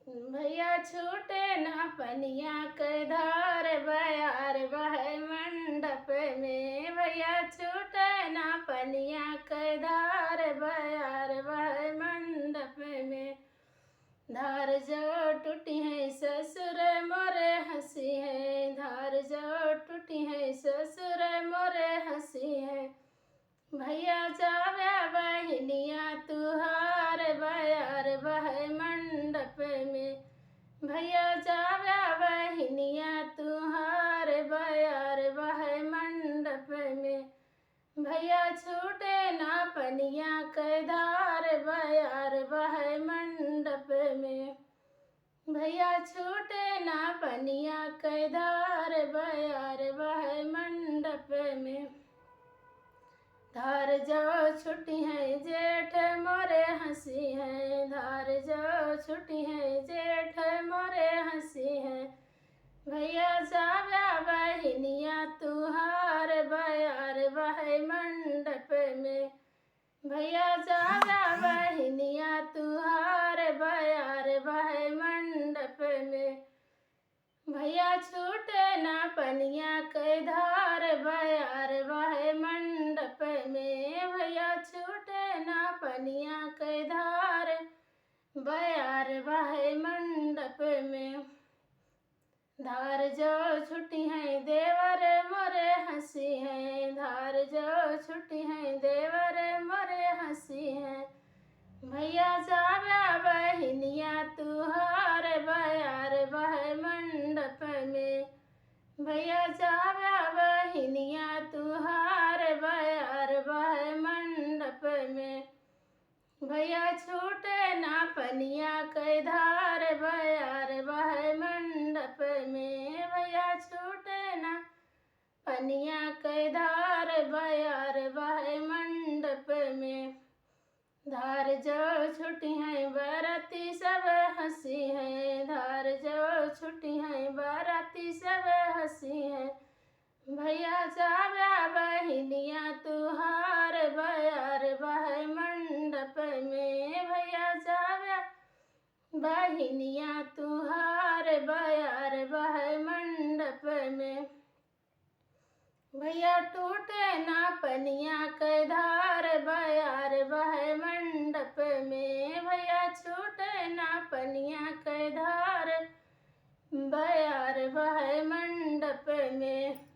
भैया छूटे ना पनिया के धार बयार बह मंडप में। भैया छूटे ना पनिया के धार बयार बह मंडप में। धार जो टूटी है ससुर मोरे हंसी है। धार जो टूटी है ससुर मोरे हंसी है। भैया जावे बहनिया तुहार बयार बह मंडप में। भैया जावे बहनिया तुहार बयार बह मंडप में। भैया छूटे ना पनिया के धार बयार बह मंडप में। भैया छूटे ना पनिया के धार बयार बह मंडप में। धार जो छुट्टी है जेठ मोरे हंसी है। धार जो छुट्टी है जेठ मोरे हंसी है। भैया जावे बहनिया तुहार बयार बह मंडप में। भैया जावे बहनिया तुहार बयार बह मंडप में। भैया छूटे ना पनिया के धार बयार बह मंडप में। भैया छूटे ना पनिया के धार बयार बह मंडप में। धार जो छुट्टी है देवर मोरे हंसी है। धार जो छुट्टी है देवर मोरे हंसी है। भैया जावे बहनिया तुहार बयार बह मंडप में। भैया जावे बहनिया तुहार बयार बह मंडप में। भैया छूटे ना पनिया के धार बयार बह मंडप में। भैया छूटे ना पनिया के धार बयार बह मंडप में। धार जो छुट्टी है बाराती सब हंसी है। धार जो छुट्टी है बाराती सब हंसी है। भैया जावे बहनिया तुहार बयार बह मंडप में। भैया जावे बहनिया तुहार बयार बह मंडप में। भैया टूटे ना पनिया के धार बयार बह मंडप में। भैया छूटे ना पनिया के धार बयार बह मंडप में।